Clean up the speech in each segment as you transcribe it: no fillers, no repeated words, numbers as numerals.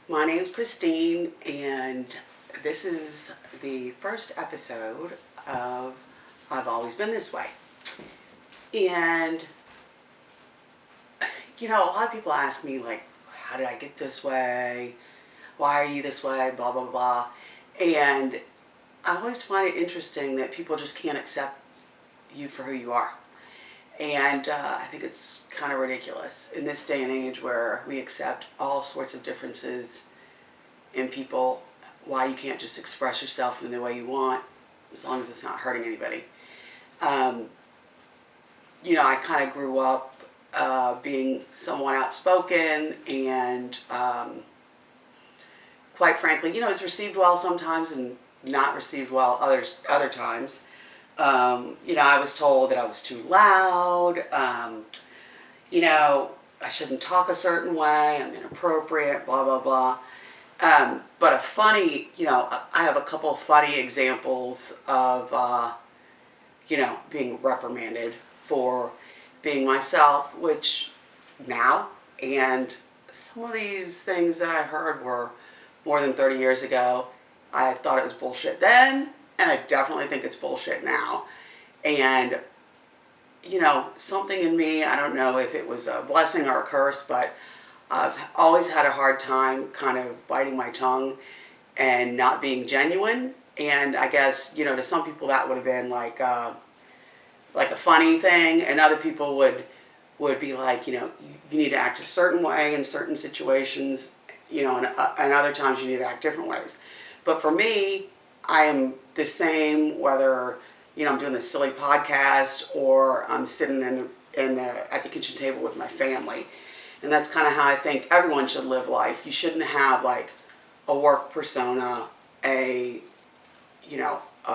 My name's Christine, and this is the first episode of I've Always Been This Way. And, a lot of people ask me, like, how did I get this way? Why are you this way? Blah, blah, blah. And I always find it interesting that people just can't accept you for who you are. And I think it's kind of ridiculous in this day and age where we accept all sorts of differences in people, why you can't just express yourself in the way you want as long as it's not hurting anybody. I kind of grew up being somewhat outspoken and quite frankly, it's received well sometimes and not received well other times. I was told that I was too loud, I shouldn't talk a certain way, I'm inappropriate, blah, blah, blah. But I have a couple of funny examples of, being reprimanded for being myself, which now, and some of these things that I heard were more than 30 years ago. I thought it was bullshit then, and I definitely think it's bullshit now. And, something in me, I don't know if it was a blessing or a curse, but I've always had a hard time kind of biting my tongue and not being genuine. And I guess, to some people that would have been like a funny thing, and other people would be like, you need to act a certain way in certain situations, and other times you need to act different ways. But for me, I am the same whether, I'm doing this silly podcast or I'm sitting at the kitchen table with my family. And that's kind of how I think everyone should live life. You shouldn't have like a work persona, a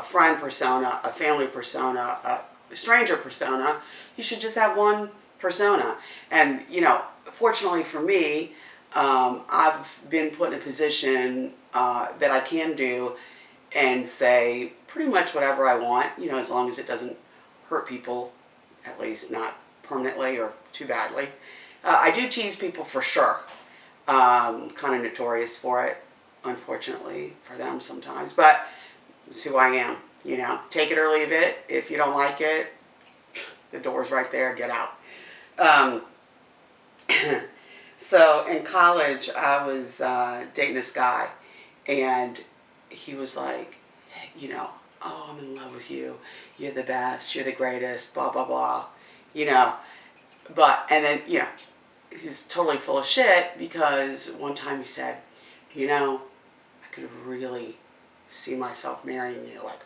friend persona, a family persona, a stranger persona. You should just have one persona. And, fortunately for me, I've been put in a position that I can do and say pretty much whatever I want, as long as it doesn't hurt people, at least not permanently or too badly. I do tease people for sure. Kind of notorious for it, unfortunately, for them sometimes. But it's who I am, Take it or leave it. If you don't like it, the door's right there, get out. So in college, I was dating this guy, and he was like, oh, I'm in love with you. You're the best. You're the greatest, blah, blah, blah, and then, he's totally full of shit because one time he said, I could really see myself marrying you. Like,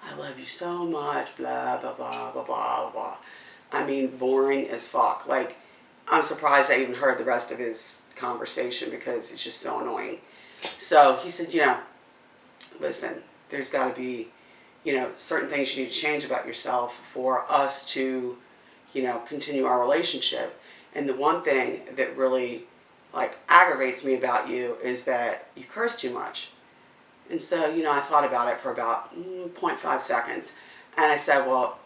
I love you so much, blah, blah, blah, blah, blah, blah. I mean, boring as fuck. Like, I'm surprised I even heard the rest of his conversation because it's just so annoying. So he said, listen, there's got to be, certain things you need to change about yourself for us to, continue our relationship. And the one thing that really, aggravates me about you is that you curse too much. And so, I thought about it for about 0.5 seconds. And I said, well,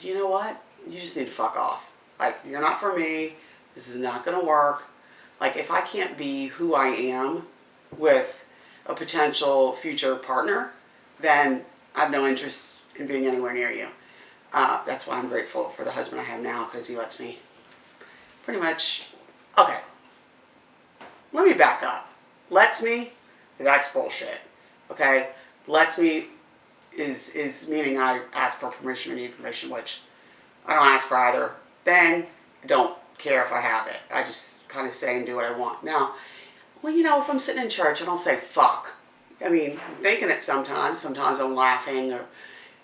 you know what? You just need to fuck off. Like, you're not for me. This is not going to work. Like, if I can't be who I am with a potential future partner, then I have no interest in being anywhere near you. That's why I'm grateful for the husband I have now, because he lets me pretty much, okay, let me back up. Lets me, that's bullshit, okay? Lets me is meaning I ask for permission or need permission, which I don't ask for either thing. I don't care if I have it. I just kind of say and do what I want. Now, well, if I'm sitting in church, I don't say fuck. I mean, I'm thinking it sometimes. Sometimes I'm laughing or,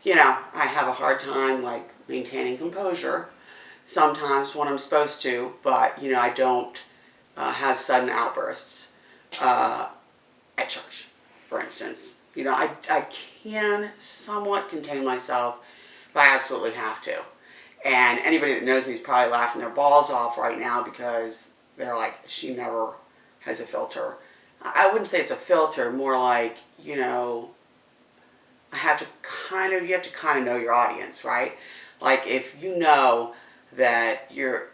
I have a hard time, maintaining composure. Sometimes when I'm supposed to, but, I don't have sudden outbursts at church, for instance. I can somewhat contain myself, but I absolutely have to. And anybody that knows me is probably laughing their balls off right now because they're like, she never has a filter. I wouldn't say it's a filter, more like, you have to kind of know your audience, right? Like, if you know that you're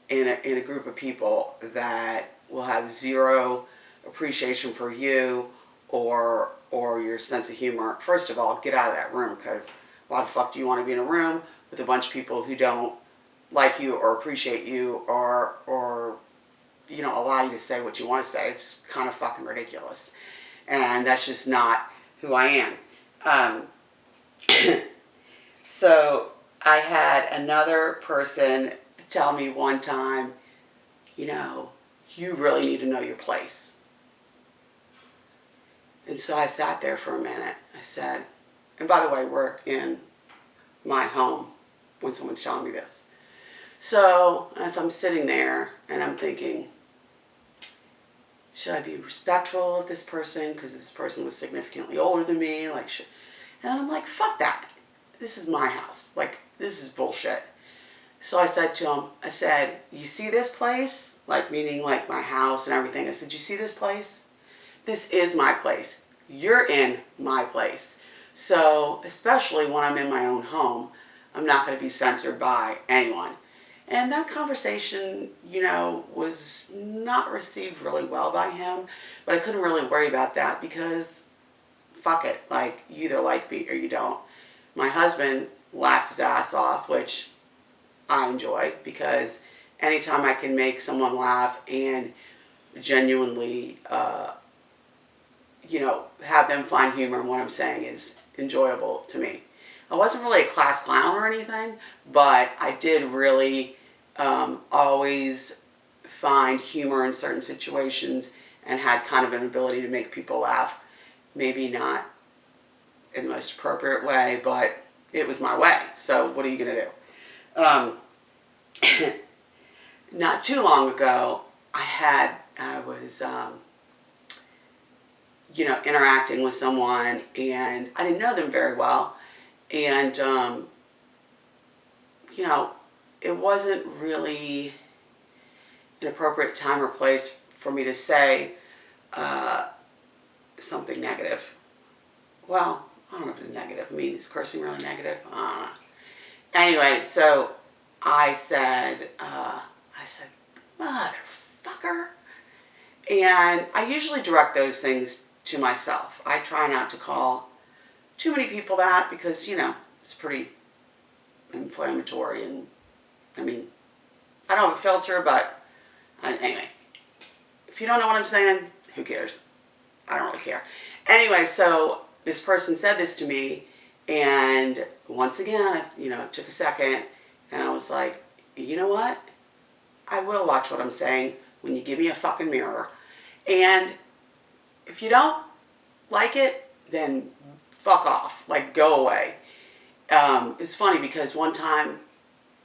in a group of people that will have zero appreciation for you or your sense of humor, first of all, get out of that room, because why the fuck do you want to be in a room with a bunch of people who don't like you or appreciate you or you know, allow you to say what you want to say? It's kind of fucking ridiculous. And that's just not who I am. So I had another person tell me one time, you know, you really need to know your place. And so I sat there for a minute. I said, and by the way, we're in my home when someone's telling me this. So as I'm sitting there and I'm thinking, should I be respectful of this person because this person was significantly older than me? And I'm like, fuck that. This is my house. Like, this is bullshit. So I said to him, I said, you see this place? Like, meaning like my house and everything. I said, you see this place? This is my place. You're in my place. So, especially when I'm in my own home, I'm not going to be censored by anyone. And that conversation, you know, was not received really well by him. But I couldn't really worry about that because, fuck it. Like, you either like me or you don't. My husband laughed his ass off, which I enjoy, because anytime I can make someone laugh and genuinely, you know, have them find humor in what I'm saying is enjoyable to me. I wasn't really a class clown or anything, but I did really always find humor in certain situations and had kind of an ability to make people laugh. Maybe not in the most appropriate way, but it was my way. So what are you going to do? Not too long ago, I was, you know, interacting with someone, and I didn't know them very well. And, you know, it wasn't really an appropriate time or place for me to say something negative. Well, I don't know if it's negative. I mean, is cursing really negative? I don't know. Anyway, so I said, motherfucker. And I usually direct those things to myself. I try not to call too many people that because, you know, it's pretty inflammatory. And, I mean, I don't have a filter, but anyway. If you don't know what I'm saying, who cares? I don't really care. Anyway, so this person said this to me, and once again, you know, it took a second, and I was like, you know what? I will watch what I'm saying when you give me a fucking mirror. And if you don't like it, then fuck off. Like, go away. It's funny because one time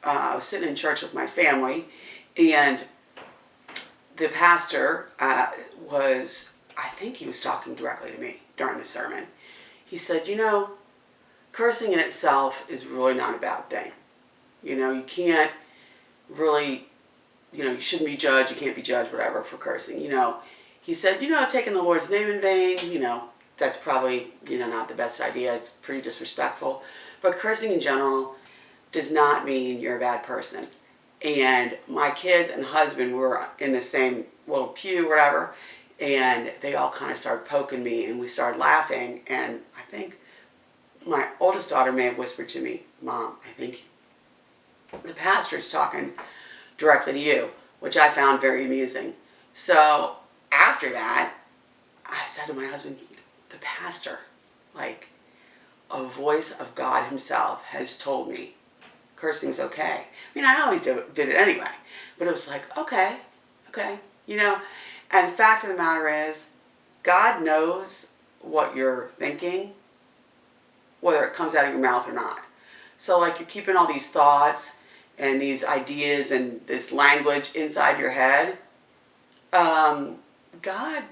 I was sitting in church with my family, and the pastor was, I think he was talking directly to me during the sermon. He said, you know, cursing in itself is really not a bad thing. You know, you can't really, you know, you shouldn't be judged, you can't be judged, whatever, for cursing. You know, he said, you know, taking the Lord's name in vain, you know, that's probably, you know, not the best idea. It's pretty disrespectful. But cursing in general does not mean you're a bad person. And my kids and husband were in the same little pew, whatever, and they all kind of started poking me, and we started laughing. And I think my oldest daughter may have whispered to me, Mom, I think the pastor's talking directly to you, which I found very amusing. So after that, I said to my husband, the pastor, like a voice of God himself, has told me cursing's okay. I mean, I always did it anyway, but it was like, okay, you know. And the fact of the matter is, God knows what you're thinking, whether it comes out of your mouth or not. So like, you're keeping all these thoughts and these ideas and this language inside your head. God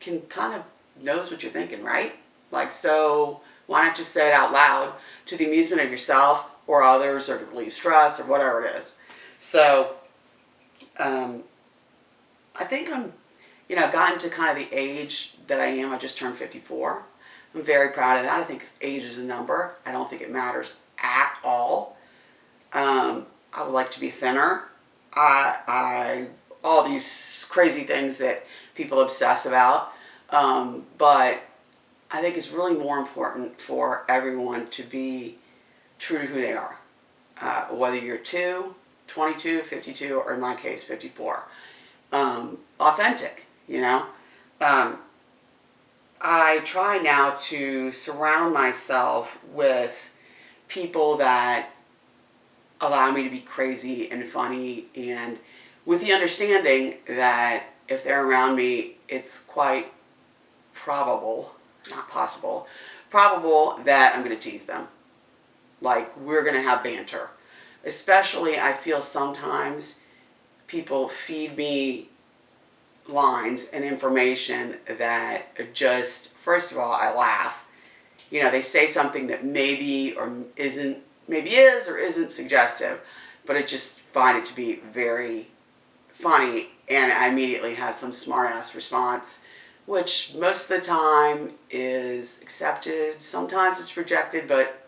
can kind of knows what you're thinking, right? Like, so why not just say it out loud to the amusement of yourself or others, or to relieve stress, or whatever it is. So I think I'm, you know, gotten to kind of the age that I am. I just turned 54. I'm very proud of that. I think age is a number. I don't think it matters at all. I would like to be thinner. All these crazy things that people obsess about. But I think it's really more important for everyone to be true to who they are. Whether you're 2, 22, 52, or in my case, 54. Authentic, you know? I try now to surround myself with people that allow me to be crazy and funny, and with the understanding that if they're around me, it's quite probable, not possible, probable that I'm going to tease them. Like, we're going to have banter. Especially, I feel sometimes people feed me lines and information that just, first of all, I laugh. You know, they say something that maybe or isn't, maybe is or isn't suggestive, but I just find it to be very funny, and I immediately have some smart-ass response, which most of the time is accepted. Sometimes it's rejected, but,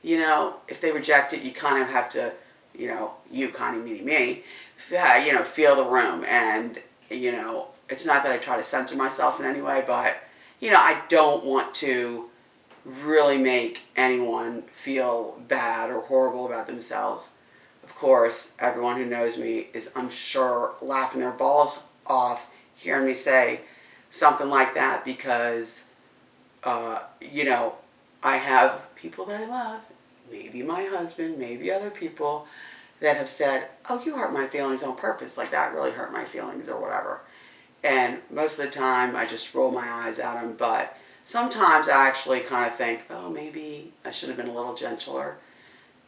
you know, if they reject it, you kind of have to, you know, you kind of meaning me, you know, feel the room. And, you know, it's not that I try to censor myself in any way, but, you know, I don't want to really make anyone feel bad or horrible about themselves. Of course, everyone who knows me is, I'm sure, laughing their balls off hearing me say something like that, because, you know, I have people that I love, maybe my husband, maybe other people, that have said, oh, you hurt my feelings on purpose, like that really hurt my feelings or whatever. And most of the time I just roll my eyes at them, but sometimes I actually kind of think, oh, maybe I should have been a little gentler.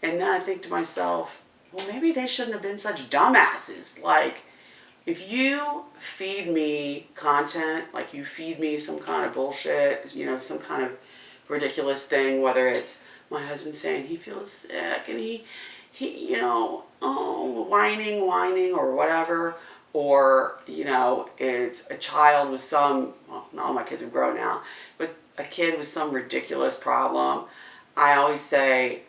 And then I think to myself, well, maybe they shouldn't have been such dumbasses. Like, if you feed me content, like you feed me some kind of bullshit, you know, some kind of ridiculous thing, whether it's my husband saying he feels sick and he you know, oh, whining or whatever, or, you know, it's a child with some, well, not all my kids are grown now, but a kid with some ridiculous problem. I always say,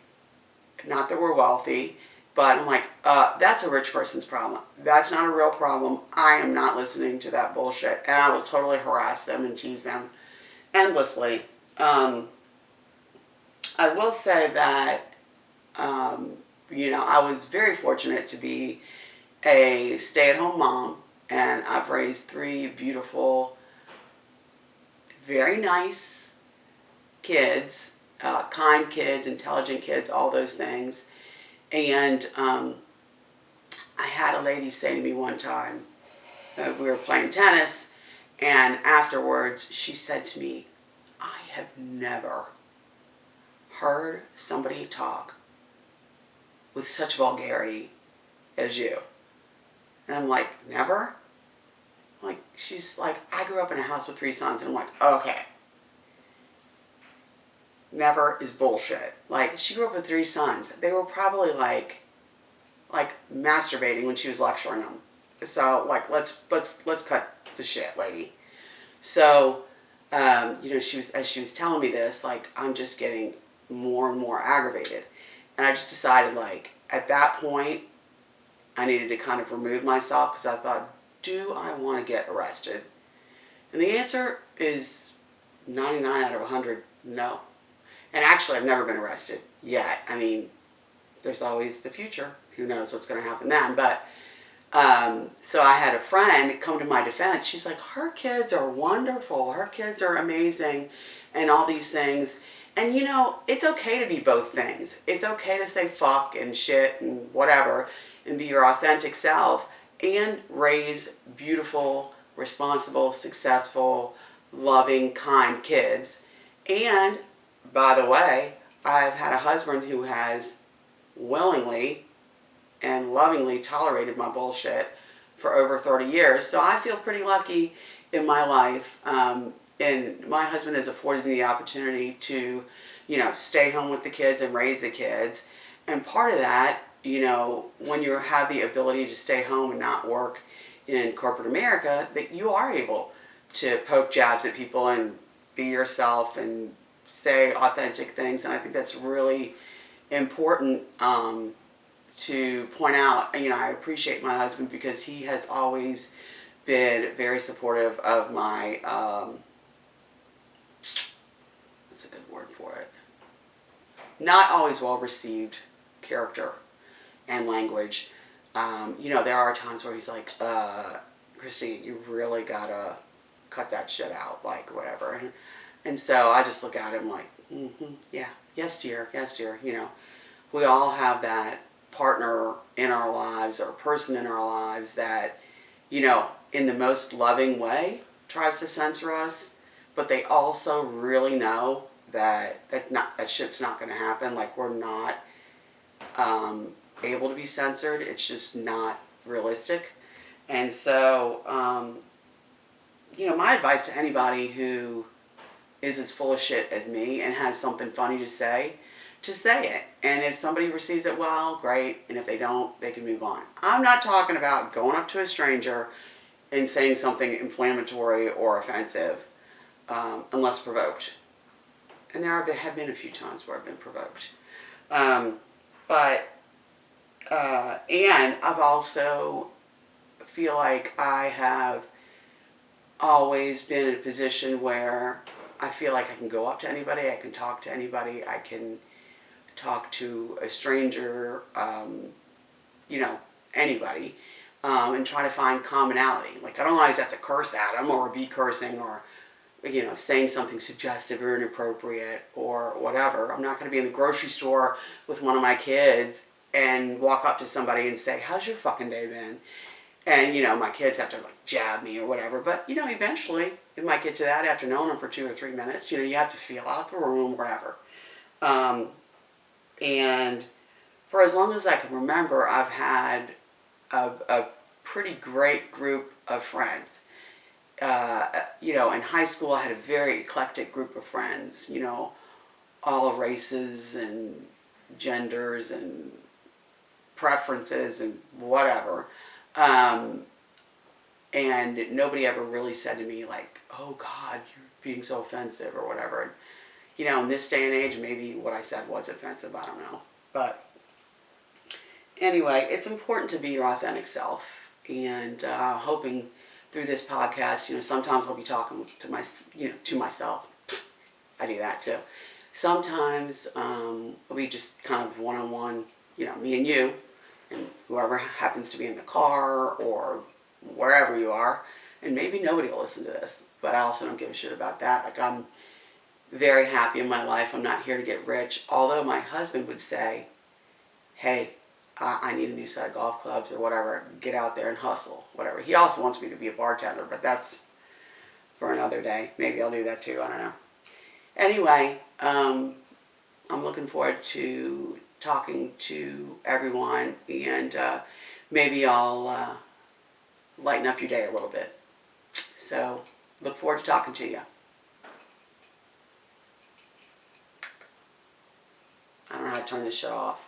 not that we're wealthy, but I'm like, that's a rich person's problem. That's not a real problem. I am not listening to that bullshit. And I will totally harass them and tease them endlessly. I will say that, you know, I was very fortunate to be a stay-at-home mom, and I've raised 3 beautiful, very nice kids, kind kids, intelligent kids, all those things. And I had a lady say to me one time, we were playing tennis, and afterwards she said to me, I have never heard somebody talk with such vulgarity as you. And I'm like, never? Like, she's like, I grew up in a house with 3 sons. And I'm like, okay. Never is bullshit. Like, she grew up with 3 sons. They were probably like masturbating when she was lecturing them. So, like, let's cut the shit, lady. So, you know, as she was telling me this, like, I'm just getting more and more aggravated. And I just decided, like, at that point, I needed to kind of remove myself, because I thought, do I want to get arrested? And the answer is 99 out of 100, no. And actually, I've never been arrested yet. I mean, there's always the future. Who knows what's going to happen then? But, so I had a friend come to my defense. She's like, her kids are wonderful. Her kids are amazing and all these things. And, you know, it's okay to be both things. It's okay to say fuck and shit and whatever and be your authentic self and raise beautiful, responsible, successful, loving, kind kids. And, by the way, I've had a husband who has willingly and lovingly tolerated my bullshit for over 30 years. So I feel pretty lucky in my life. And my husband has afforded me the opportunity to, you know, stay home with the kids and raise the kids. And part of that, you know, when you have the ability to stay home and not work in corporate America, that you are able to poke jabs at people and be yourself and say authentic things. And I think that's really important to point out. You know, I appreciate my husband because he has always been very supportive of my, what's a good word for it? Not always well received character and language. There are times where he's like, Christine, you really gotta cut that shit out, like whatever. And so I just look at him like, yeah, yes dear, we all have that partner in our lives or person in our lives that, in the most loving way tries to censor us, but they also really know that shit's not going to happen. Like, we're not able to be censored. It's just not realistic. And so, my advice to anybody who is as full of shit as me and has something funny to say it. And if somebody receives it well, great. And if they don't, they can move on. I'm not talking about going up to a stranger and saying something inflammatory or offensive, unless provoked. And there have been a few times where I've been provoked. And I've also feel like I have always been in a position where I feel like I can go up to anybody, I can talk to anybody, I can talk to a stranger, anybody, and try to find commonality. Like, I don't always have to curse at them or be cursing or, saying something suggestive or inappropriate or whatever. I'm not going to be in the grocery store with one of my kids and walk up to somebody and say, how's your fucking day been? And, my kids have to like jab me or whatever. But, eventually it might get to that after knowing them for 2 or 3 minutes. You have to feel out the room, whatever. And for as long as I can remember, I've had a pretty great group of friends. In high school, I had a very eclectic group of friends, all races and genders and preferences and whatever. And nobody ever really said to me like, oh God, you're being so offensive or whatever. And, in this day and age, maybe what I said was offensive, I don't know. But anyway, it's important to be your authentic self, and hoping through this podcast, sometimes I'll be talking to myself. I do that too. Sometimes it'll be just kind of one-on-one, me and you, and whoever happens to be in the car or wherever you are, and maybe nobody will listen to this, but I also don't give a shit about that. Like, I'm very happy in my life. I'm not here to get rich, although my husband would say, hey, I need a new set of golf clubs or whatever, get out there and hustle, whatever. He also wants me to be a bartender, but that's for another day. Maybe I'll do that too, I don't know. Anyway, I'm looking forward to talking to everyone, and maybe I'll lighten up your day a little bit. So, look forward to talking to you. I don't know how to turn this shit off.